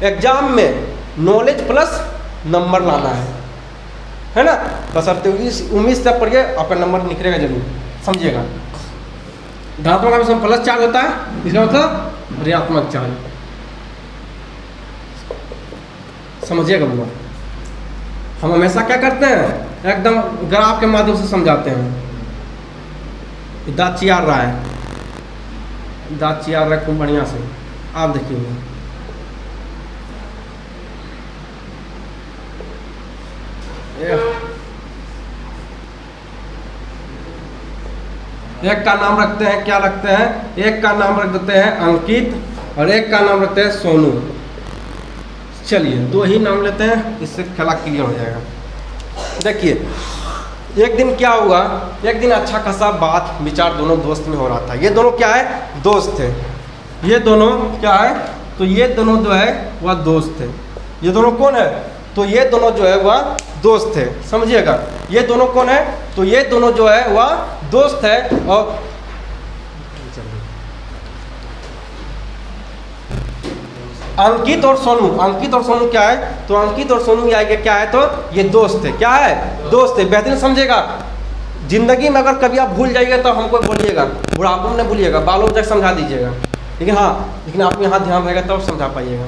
Exam में knowledge plus number लाना है ना। बस अब इस उम्मीद से पढ़िए, आपका नंबर निकलेगा जरूर, समझिएगा। धनात्मक आवेश में प्लस चार्ज होता है, इसका मतलब ऋणात्मक चार्ज, समझिएगा बुआ। हम हमेशा क्या करते हैं, एकदम ग्राफ के माध्यम से समझाते हैं। दांत चियार रहा है, दांत चियार रहा है खूब बढ़िया से, आप देखिए। एक का नाम रखते हैं, क्या रखते हैं, एक का नाम रख देते हैं अंकित और एक का नाम रखते हैं सोनू। चलिए दो ही नाम लेते हैं, इससे खेला क्लियर हो जाएगा। देखिए एक दिन क्या हुआ, एक दिन अच्छा खासा बात विचार दोनों दोस्त में हो रहा था। ये दोनों क्या है, दोस्त थे। ये दोनों क्या है, तो ये दोनों जो है वह दोस्त थे। ये दोनों कौन है, तो ये दोनों जो है वह दोस्त थे, समझिएगा। ये दोनों कौन है, तो ये दोनों जो है वह दोस्त है। और अंकित और सोनू, अंकित और सोनू क्या है, तो अंकित और सोनू क्या है, तो ये दोस्त है। क्या है, दोस्त है। बेहतरीन समझिएगा। जिंदगी में अगर कभी आप भूल जाइएगा तो हमको बोलिएगा, बुढ़ापे में नहीं भूलिएगा, बालों तक समझा दीजिएगा। लेकिन हाँ, लेकिन आपको यहाँ ध्यान रहेगा तब समझा पाइएगा।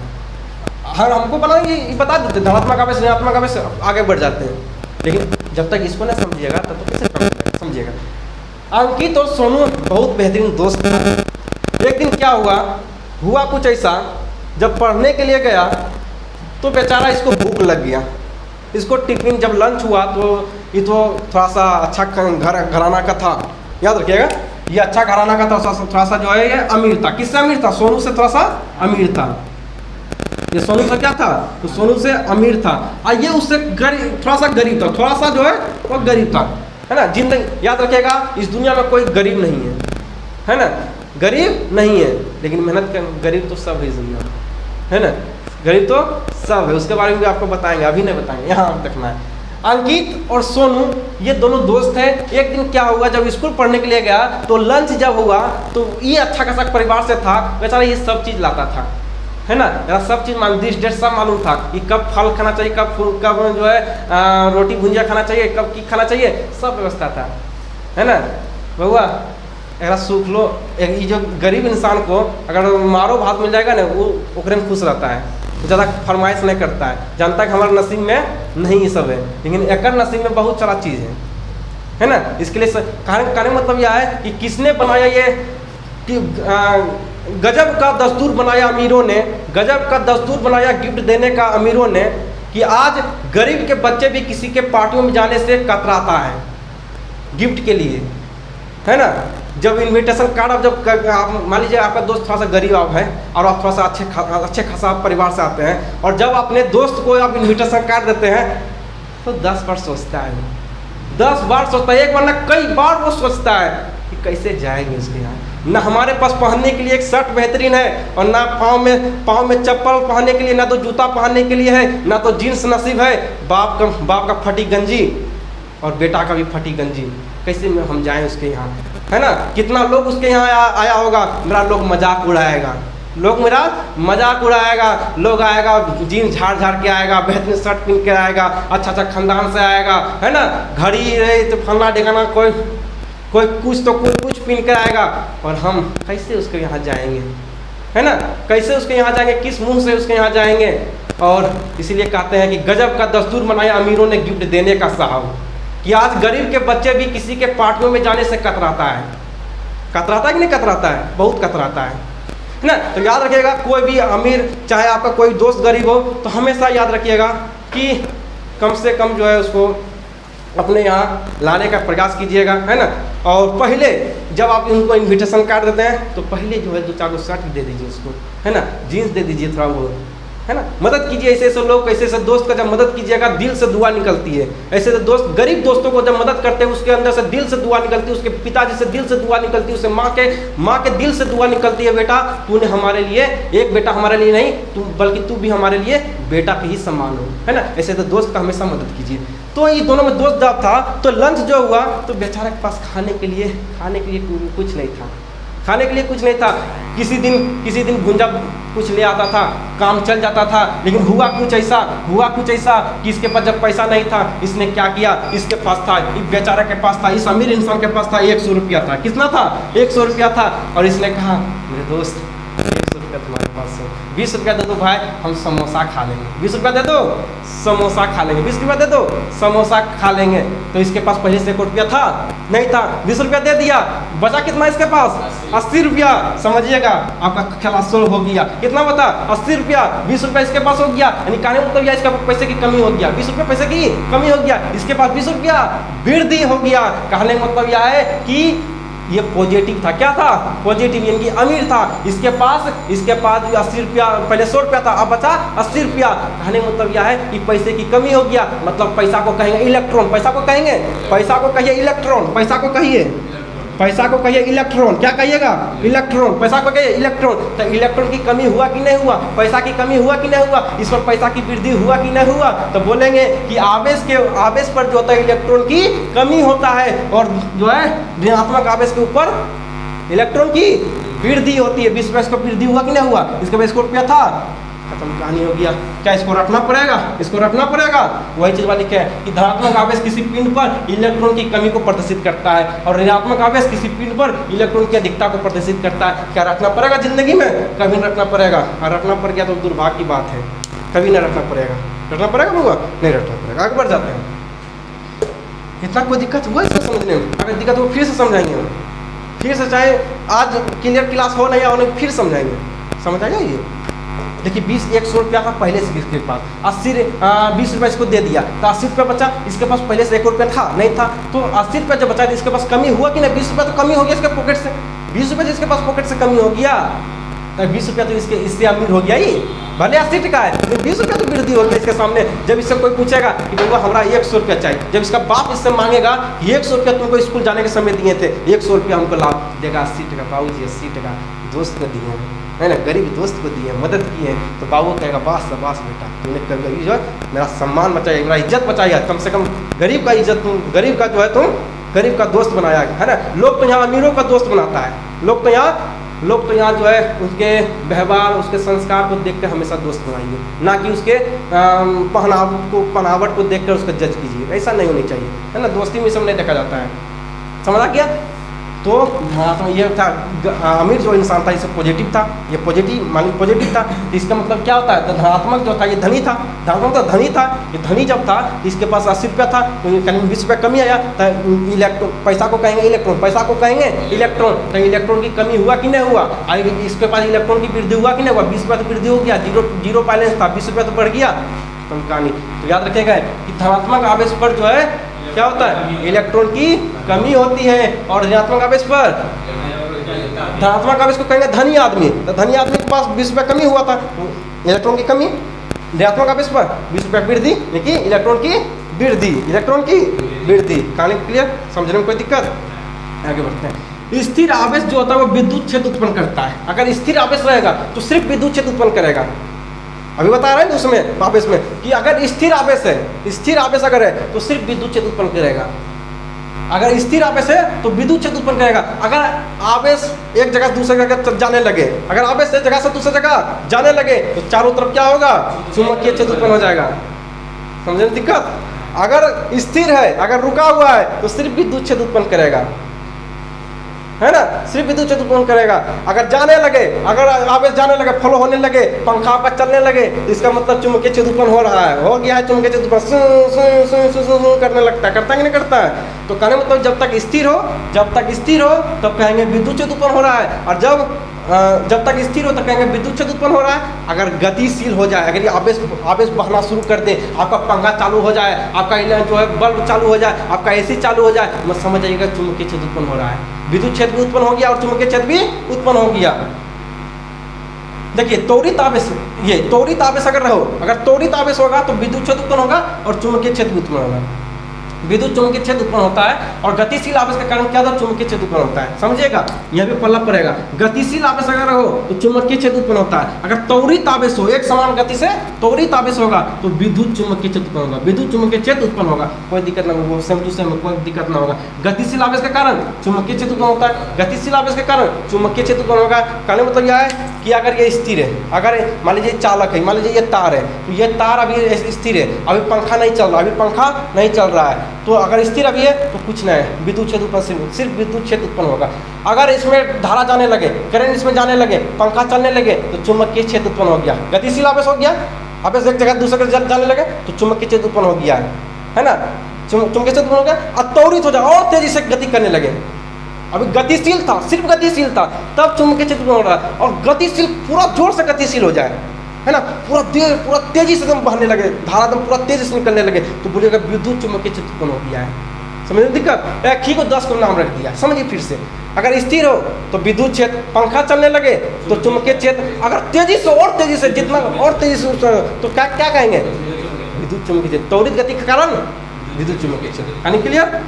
हर हमको बता देते धनात्मक आवेश ऋणात्मक आवेश, आगे बढ़ जाते हैं। लेकिन जब तक इसको ना समझिएगा तब तक कैसे समझिएगा। अंकित और सोनू बहुत बेहतरीन दोस्त था। एक दिन क्या हुआ कुछ ऐसा, जब पढ़ने के लिए गया तो बेचारा इसको भूख लग गया। इसको टिफिन जब लंच हुआ तो ये तो थोड़ा सा अच्छा घराना का था, याद रखिएगा। ये अच्छा घराना का था, थोड़ा सा जो है ये अमीर था। किससे अमीर था, सोनू से थोड़ा सा अमीर था। ये सोनू से क्या था, तो सोनू से अमीर था और ये उससे गरीब, थोड़ा सा गरीब था। थोड़ा सा जो है वो गरीब था, है ना। जिंदगी याद रखिएगा, इस दुनिया में कोई गरीब नहीं है ना, गरीब नहीं है। लेकिन मेहनत का गरीब तो सब है इस दुनिया में, है ना। गरीब तो सब है, उसके बारे में भी आपको बताएंगे, अभी नहीं बताएंगे, यहाँ देखना है। अंकित और सोनू ये दोनों दोस्त हैं। एक दिन क्या हुआ, जब स्कूल पढ़ने के लिए गया तो लंच जब हुआ तो ये अच्छा खासा परिवार से था, बेचारा ये सब चीज़ लाता था, है ना। यार सब चीज़ डिश डेट सब मालूम था कि कब फल खाना चाहिए, कब जो है रोटी भुंजिया खाना चाहिए, कब की खाना चाहिए, सब व्यवस्था था, है ना। बउआ एक सूख लो, एक जो गरीब इंसान को अगर मारो भात मिल जाएगा ना, वो ओकरे में खुश रहता है, ज़्यादा फरमाइश नहीं करता है, जानता है कि हमारे नसीब में नहीं ये सब है। लेकिन एक नसीब में बहुत सारा चीज़ है ना। इसके लिए कहने मतलब यह है कि किसने बनाया ये, कि गजब का दस्तूर बनाया अमीरों ने, गजब का दस्तूर बनाया गिफ्ट देने का अमीरों ने, कि आज गरीब के बच्चे भी किसी के पार्टियों में जाने से कतराता है गिफ्ट के लिए, है ना। जब इनविटेशन कार्ड आप मान लीजिए आपका दोस्त थोड़ा सा गरीब आप है और आप थोड़ा सा अच्छे खासा परिवार से आते हैं, और जब अपने दोस्त को आप इनविटेशन कार्ड देते हैं तो 10 बार सोचता है, 10 बार सोचता है, एक बार ना कई बार वो सोचता है कि कैसे जाएंगे उसके यहाँ। ना हमारे पास पहनने के लिए एक शर्ट बेहतरीन है, और ना पाँव में चप्पल पहनने के लिए, ना तो जूता पहनने के लिए है, ना तो जीन्स नसीब है। बाप का फटी गंजी और बेटा का भी फटी गंजी, कैसे में हम जाएं उसके यहाँ, है ना। कितना लोग उसके यहाँ आया होगा, मेरा लोग मजाक उड़ाएगा, लोग मेरा मजाक उड़ाएगा। लोग आएगा जीन्स झाड़ के आएगा, बेहतरीन शर्ट पहन के आएगा, अच्छा खानदान से आएगा, है ना। घड़ी रहे तो फलना ढिकाना, कोई कुछ तो कुछ पहन कर आएगा, और हम कैसे उसके यहाँ जाएंगे, है ना। कैसे उसके यहाँ जाएंगे, किस मुंह से उसके यहाँ जाएंगे। और इसीलिए कहते हैं कि गजब का दस्तूर बनाया अमीरों ने गिफ्ट देने का साहब, कि आज गरीब के बच्चे भी किसी के पार्टियों में जाने से कतराता है कि नहीं कतराता है, बहुत कतराता है ना। तो याद रखिएगा, कोई भी अमीर, चाहे आपका कोई दोस्त गरीब हो, तो हमेशा याद रखिएगा कि कम से कम जो है उसको अपने यहाँ लाने का प्रयास कीजिएगा, है ना। और पहले जब आप उनको इन्विटेशन कार्ड देते हैं तो पहले जो है 2-4 शर्ट दे दीजिए उसको, है ना, जीन्स दे दीजिए थोड़ा बहुत, है ना। मदद कीजिए ऐसे लोग, ऐसे दोस्त का जब मदद कीजिएगा दिल से दुआ निकलती है। ऐसे दोस्त, गरीब दोस्तों को जब मदद करते हैं उसके अंदर से दिल से दुआ निकलती है, उसके पिताजी से दिल से दुआ निकलती है, उससे माँ के दिल से दुआ निकलती है, बेटा तूने हमारे लिए, एक बेटा हमारे लिए नहीं बल्कि तू भी हमारे लिए बेटा के ही समान हो, है ना। ऐसे तो दोस्त का हमेशा मदद कीजिए। तो ये दोनों में दोस्त जब था तो लंच जो हुआ तो बेचारा के पास खाने के लिए कुछ नहीं था, खाने के लिए कुछ नहीं था। किसी दिन भुंजा कुछ ले आता था, काम चल जाता था। लेकिन हुआ कुछ ऐसा कि इसके पास जब पैसा नहीं था, इसने क्या किया, इसके पास था, इस बेचारा के पास था, इस अमीर इंसान के पास था 100 रुपया था। कितना था? 100 रुपया था। और इसने कहा मेरे दोस्त 100 रुपया तुम्हारे पास है, 20 रुपया दे दो भाई, हम समोसा खा लेंगे। 20 रुपया दे दो, समोसा खा लेंगे। 20 रुपया दे दो, समोसा खा लेंगे। तो इसके पास पहले से 1 रुपया था नहीं था, 20 रुपया दे दिया, बचा कितना इसके पास? 80 रुपया। समझिएगा, आपका खेला सोल्व हो गया। कितना बता? 80 रुपया। 20 रुपया इसके पास हो गया, यानी कहने मतलब यह इसके पैसे की कमी हो गया। 20 रुपया पैसे की कमी हो गया, इसके पास 20 रुपया वृद्धि हो गया। कहने का मतलब यह है कि ये पॉजिटिव था। क्या था? पॉजिटिव, यानी कि अमीर था। इसके पास 80 रुपया, पहले 100 रुपया था, अब बचा 80 रुपया। कहने का मतलब यह है कि पैसे की कमी हो गया। मतलब पैसा को कहेंगे इलेक्ट्रॉन। पैसा को कहेंगे, पैसा को कहिए इलेक्ट्रॉन। पैसा को कहिए, पैसा को कहिए इलेक्ट्रॉन। क्या कहिएगा? इलेक्ट्रॉन। पैसा को कहिए इलेक्ट्रॉन। तो इलेक्ट्रॉन की कमी हुआ कि नहीं हुआ? पैसा की कमी हुआ कि नहीं हुआ? इस पर पैसा की वृद्धि हुआ कि नहीं हुआ? तो बोलेंगे कि आवेश पर जो होता है इलेक्ट्रॉन की कमी होता है, और जो है ऋणात्मक आवेश के ऊपर इलेक्ट्रॉन की वृद्धि होती है। 20 रुपया इसको वृद्धि हुआ कि नहीं हुआ? इसके पास 1 रुपया था, खत्म कहानी हो गया। क्या इसको रखना पड़ेगा? इसको रखना पड़ेगा। वही चीज वाली क्या है कि धनात्मक आवेश किसी पिंड पर इलेक्ट्रॉन की कमी को प्रदर्शित करता है, और ऋणात्मक आवेश किसी पिंड पर इलेक्ट्रॉन की अधिकता को प्रदर्शित करता है। क्या रखना पड़ेगा जिंदगी में? कभी नहीं रखना पड़ेगा। और रखना पड़ गया तो दुर्भाग्य की बात है, कभी नहीं रखना पड़ेगा। रखना पड़ेगा बउआ? नहीं रखना पड़ेगा। आगे बढ़ जाते हैं। इतना कोई दिक्कत हुआ इसको समझने में? अगर दिक्कत हो फिर से समझाएंगे हम, फिर से, चाहे आज क्लियर क्लास हो नहीं या होने, फिर समझाएंगे। समझ आएगा ये? देखिए 100 रुपया था पहले से इसके पास, 20 रुपया इसको दे दिया तो 80 रुपया बचा। इसके पास पहले से 1 रुपया था नहीं था, तो 80 रुपया जब बचा तो इसके पास कमी हुआ कि नहीं? 20 रुपया तो कमी हो गया इसके पॉकेट से। 20 रुपया इसके पास पॉकेट से कमी हो गया, तो 20 रुपया तो इससे अमीर हो गया ही। भले 80 टका है, लेकिन 20 रुपया तो वृद्धि हो गया इसके सामने। जब इससे कोई पूछेगा कि भैया हमारा 100 रुपया चाहिए, जब इसका बाप इससे मांगेगा कि 100 रुपया तुमको स्कूल जाने के समय दिए थे, 100 रुपया हमको लाभ देगा। 80 टका बाबू जी, 80 टका दोस्त को दिए है ना, गरीब दोस्त को दिए, मदद की है। तो बाबू कहेगा बास बेटा, तूने कभी जो है मेरा सम्मान बचाया, मेरा इज्जत बचाया, कम से कम गरीब का इज्जत, गरीब का जो है तुम गरीब का दोस्त बनाया है ना। लोग तो यहाँ अमीरों का दोस्त बनाता है, लोग तो यहाँ जो है उसके व्यवहार, उसके संस्कार को देख कर हमेशा दोस्त बनाइए, ना कि उसके पहनावट को देख कर उसका जज कीजिए। ऐसा नहीं होनी चाहिए, है ना। दोस्ती में सब नहीं देखा जाता है। समझा क्या? तो ये था अमीर जो इंसान था, इसे पॉजिटिव था, ये पॉजिटिव था। तो इसका मतलब क्या होता है? तो धनात्मक जो था ये धनी था, धनात्मक तो धनी था। ये धनी जब था इसके पास 80 रुपया था, तो कहीं 20 रुपया कमी आया, तो इलेक्ट्रॉन, पैसा को कहेंगे इलेक्ट्रॉन, पैसा को कहेंगे इलेक्ट्रॉन। तो इलेक्ट्रॉन की कमी हुआ कि नहीं हुआ? इसके पास इलेक्ट्रॉन की वृद्धि हुआ कि नहीं हुआ? 20 रुपया तो वृद्धि हो गया, जीरो बैलेंस था, 20 रुपया तो बढ़ गया। तो कहानी तो याद रखेगा कि धनात्मक आवेश पर जो है क्या होता है? इलेक्ट्रॉन की कमी होती है। और ऋणात्मक आवेश पर, धनात्मक आवेश को कहेंगे धनी आदमी। तो धनी आदमी के पास 20 रुपया कमी हुआ था, इलेक्ट्रॉन की कमी। ऋणात्मक आवेश पर 20 रुपया वृद्धि, देखिए इलेक्ट्रॉन की वृद्धि, इलेक्ट्रॉन की वृद्धि। कहानी क्लियर? समझने में कोई दिक्कत? आगे बढ़ते हैं। स्थिर आवेश जो होता है वो विद्युत क्षेत्र उत्पन्न करता है। अगर स्थिर आवेश रहेगा तो सिर्फ विद्युत क्षेत्र उत्पन्न करेगा। अभी बता रहे हैं उसमें आवेश में कि अगर स्थिर आवेश है, स्थिर आवेश अगर है तो सिर्फ विद्युत क्षेत्र उत्पन्न करेगा। अगर स्थिर आवेश है तो विद्युत क्षेत्र उत्पन्न करेगा। अगर आवेश एक जगह से दूसरी जगह जाने लगे, अगर आवेश एक जगह से दूसरी जगह जाने लगे तो चारों तरफ क्या होगा? चुंबकीय क्षेत्र उत्पन्न हो जाएगा। समझने में दिक्कत? अगर स्थिर है, अगर रुका हुआ है तो सिर्फ विद्युत क्षेत्र उत्पन्न करेगा, है ना, सिर्फ विद्युत क्षेत्र उत्पन्न करेगा। अगर जाने लगे, अगर आवेश जाने लगे, फ्लो होने लगे, पंखा पर चलने लगे, तो इसका मतलब चुंबकीय क्षेत्र उत्पन्न हो रहा है, हो गया है चुंबकीय क्षेत्र उत्पन्न, करने लगता है, करता है कि नहीं करता है? तो कहने मतलब जब तक स्थिर हो तब कहेंगे विद्युत क्षेत्र उत्पन्न हो रहा है, और जब तक स्थिर हो तब कहेंगे विद्युत क्षेत्र उत्पन्न हो रहा है। अगर गतिशील हो जाए, अगर ये आवेश बहना शुरू कर दे, आपका पंखा चालू हो जाए, आपका जो है बल्ब चालू हो जाए, आपका एसी चालू हो जाए, मत समझ जाइएगा चुंबकीय क्षेत्र उत्पन्न हो रहा है। विद्युत क्षेत्र भी उत्पन्न हो गया और चुंबकीय क्षेत्र भी उत्पन्न हो गया। देखिए त्वरित आवेश, ये त्वरित आवेश अगर त्वरित आवेश होगा तो विद्युत क्षेत्र उत्पन्न होगा और चुंबकीय क्षेत्र भी उत्पन्न होगा। विद्युत चुम्बकीय क्षेत्र उत्पन्न होता है। और गतिशील आवेश के कारण क्या होता है? चुम्बकीय क्षेत्र उत्पन्न होता है। समझिएगा, यह भी पल्ला पड़ेगा। गतिशील आवेश अगर हो तो चुम्बकीय क्षेत्र उत्पन्न होता है। अगर त्वरित आवेश हो, एक समान गति से त्वरित आवेश होगा तो विद्युत चुम्बकीय क्षेत्र उत्पन्न होगा, विद्युत चुम्बकीय क्षेत्र उत्पन्न होगा। कोई दिक्कत ना होगा, सेम टू सेम, कोई दिक्कत ना होगा। गतिशील आवेश के कारण चुम्बकीय क्षेत्र उत्पन्न होता है, गतिशील आवेश के कारण चुम्बकीय क्षेत्र उत्पन्न होगा। कहने मतलब यह है कि अगर ये स्थिर है, अगर मान लीजिए चालक है, मान लीजिए ये तार है, तो ये तार अभी स्थिर है, अभी पंखा नहीं चल रहा, अभी पंखा नहीं चल रहा है, तो अगर स्थिर अभी है तो कुछ नहीं है, विद्युत क्षेत्र उत्पन्न, सिर्फ विद्युत क्षेत्र उत्पन्न होगा। अगर इसमें धारा जाने लगे, करंट इसमें जाने लगे, पंखा चलने लगे तो चुम्बकीय क्षेत्र उत्पन्न हो गया। गतिशील आवेश हो गया, आवेश एक जगह दूसरे जगह जाने लगे तो चुम्बकीय क्षेत्र उत्पन्न हो गया है ना। चुम्बकीय क्षेत्र उत्पन्न हो गया, त्वरित हो जाए और तेजी से गति करने लगे। अभी गतिशील था, सिर्फ गतिशील था, तब चुम्बकीय क्षेत्र उत्पन्न हो रहा है। और गतिशील पूरा जोर से गतिशील हो जाए, है ना, पूरा तेजी से एकदम बहने लगे, धारा एकदम पूरा तेजी से निकलने लगे, तो बोलिएगा विद्युत चुम्बकीय क्षेत्र उत्पन्न हो गया है। समझ में दिक्कत? एक ही को 10 को नाम रख दिया। समझिए फिर से, अगर स्थिर हो तो विद्युत क्षेत्र, पंखा चलने लगे तो चुम्बकीय क्षेत्र, अगर तेजी से और तेजी से, जितना और तेजी से तो क्या क्या कहेंगे? विद्युत चुम्बकीय क्षेत्र। त्वरित गति के कारण विद्युत चुम्बकीय क्षेत्र। यानी क्लियर?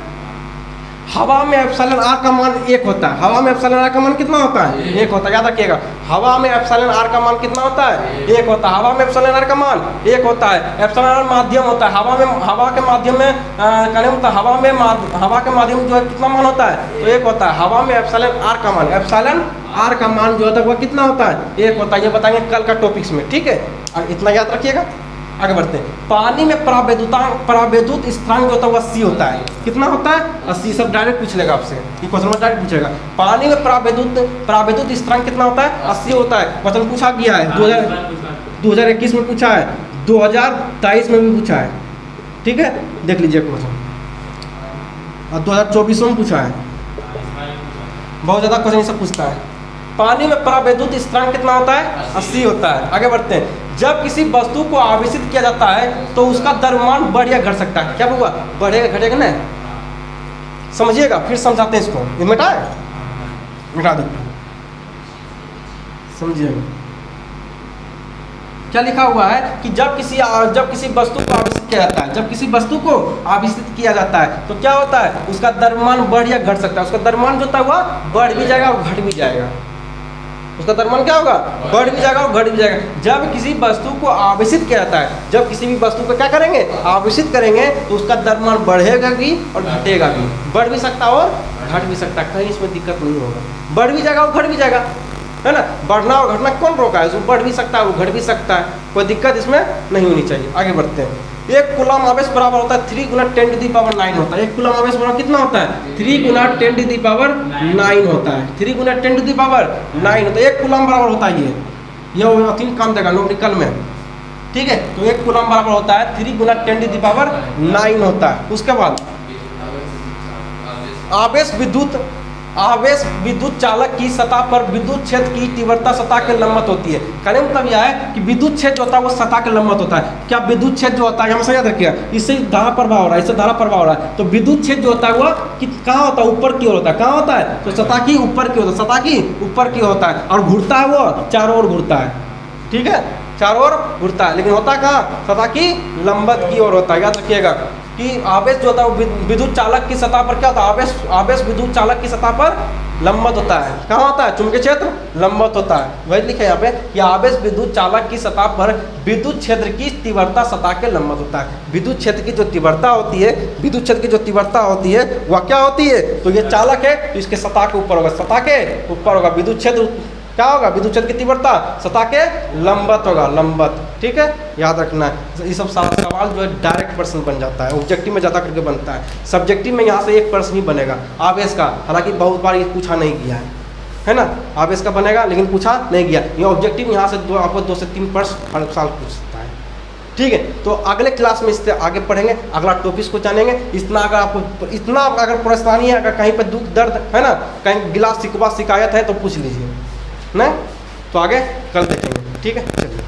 हवा में एप्सिलॉन आर का मान 1 होता है। हवा में एप्सिलॉन आर का मान कितना होता है? 1 होता है। याद रखिएगा, हवा में एप्सिलॉन आर का मान कितना होता है? 1 होता है। हवा में एप्सिलॉन आर का मान 1 होता है। एप्सिलॉन आर माध्यम होता है, हवा के माध्यम में कहने मतलब हवा के माध्यम में जो है कितना मान होता है? तो 1 होता है। हवा में एप्सिलॉन आर का मान, एप्सिलॉन आर का मान जो होता है वह कितना होता है? 1 होता है। ये बताएंगे कल का टॉपिक्स में, ठीक है? इतना याद रखिएगा। आगे बढ़ते हैं। पानी में परावैद्युत स्थिरांक जो होता है वह 80 होता है। कितना होता है? 80। सब डायरेक्ट पूछ लेगा आपसे, ये क्वेश्चन में डायरेक्ट पूछेगा। पानी में परावैद्युत स्थिरांक कितना होता है? 80 होता है। क्वेश्चन पूछा गया है 2021 में पूछा है, 2023 में भी पूछा है, ठीक है? देख लीजिए क्वेश्चन। और 2024 में पूछा है, बहुत ज़्यादा क्वेश्चन सब पूछता है। पानी में परावैद्युत स्थिरांक कितना होता है? 80 होता है। आगे बढ़ते हैं। जब किसी वस्तु को आवेशित किया जाता है तो उसका द्रव्यमान बढ़ या घट सकता है। क्या होगा? बढ़ेगा घटेगा ना? समझिएगा, फिर समझाते हैं इसको। ये मिटा देते हैं, समझिएगा क्या लिखा हुआ है कि जब किसी वस्तु को आवेशित किया जाता है, जब किसी वस्तु को आवेशित किया जाता है तो क्या होता है? उसका द्रव्यमान बढ़ या घट सकता है। उसका द्रव्यमान जो होता है वह बढ़ भी जाएगा और घट भी जाएगा। उसका द्रव्यमान क्या होगा? बढ़ भी जाएगा और घट भी जाएगा। जब किसी वस्तु को आवेशित किया जाता है, जब किसी भी वस्तु को क्या करेंगे? आवेशित करेंगे तो उसका द्रव्यमान बढ़ेगा भी और घटेगा भी। बढ़ भी सकता है और घट भी सकता है, कहीं इसमें दिक्कत नहीं होगा। बढ़ भी जाएगा और घट भी जाएगा, है ना। बढ़ना और घटना कौन रोका है? उसको बढ़ भी सकता है, वो घट भी सकता है, कोई दिक्कत इसमें नहीं होनी चाहिए। आगे बढ़ते हैं। एक कूलम आवेश बराबर होता है 3 × 10⁹ होता है। एक कूलम आवेश बराबर कितना होता है? 3 × 10⁹ होता है। 3 × 10⁹ होता है। एक कूलम बराबर होता है ये 3 काम देगा न्यूमेरिकल में, ठीक है? तो एक कूलम बराबर होता है 3 × 10⁹ होता है। उसके बाद आवेश विद्युत चालक की सतह पर विद्युत क्षेत्र की तीव्रता सतह के लंबवत होती है। कहने मतलब यह है कि विद्युत क्षेत्र जो होता है वो सतह के लंबवत होता है। क्या विद्युत क्षेत्र जो होता है, हमेशा याद रखिएगा, इससे धारा प्रवाह हो रहा है, इससे धारा प्रवाह हो रहा है, तो विद्युत क्षेत्र जो होता है वह कहाँ होता है? ऊपर की ओर होता है। कहाँ होता है? तो सतह की ऊपर की होता है, सतह की ऊपर की होता है। और घूरता है वो चारों ओर घूरता है, ठीक है? चारों ओर घूरता है, लेकिन होता कहाँ? सतह की लंबवत की ओर होता है। याद रखिएगा कि आवेश जो होता है वो विद्युत चालक की सतह पर क्या होता है? आवेश विद्युत चालक की सतह पर लंबवत होता है। कहाँ होता है? चुंबकीय क्षेत्र लंबवत होता है। वही लिखा है यहाँ पे कि आवेश विद्युत चालक की सतह पर विद्युत क्षेत्र की तीव्रता सतह के लंबवत होता है। विद्युत क्षेत्र की जो तीव्रता होती है, विद्युत क्षेत्र की जो तीव्रता होती है वह क्या होती है? तो ये चालक है तो इसके सतह के ऊपर होगा, सतह के ऊपर होगा। विद्युत क्षेत्र क्या होगा? विद्युत क्षेत्र की तीव्रता सतह के लंबवत होगा, लंबवत, ठीक है? याद रखना है। ये सब सवाल जो है डायरेक्ट प्रश्न बन जाता है, ऑब्जेक्टिव में ज़्यादा करके बनता है। सब्जेक्टिव में यहाँ से एक प्रश्न ही बनेगा आवेश का, हालांकि बहुत बार ये पूछा नहीं गया है ना। आवेश का बनेगा लेकिन पूछा नहीं गया। ये ऑब्जेक्टिव यहाँ से आपको 2 से 3 प्रश्न हर साल पूछ सकता है, ठीक है? तो अगले क्लास में इससे आगे पढ़ेंगे, अगला टॉपिक को जानेंगे। इतना अगर परेशानी है, अगर कहीं पर दुख दर्द है ना, कहीं गिला शिकवा शिकायत है तो पूछ लीजिए, नहीं तो आगे कल देखेंगे, ठीक है? चलिए।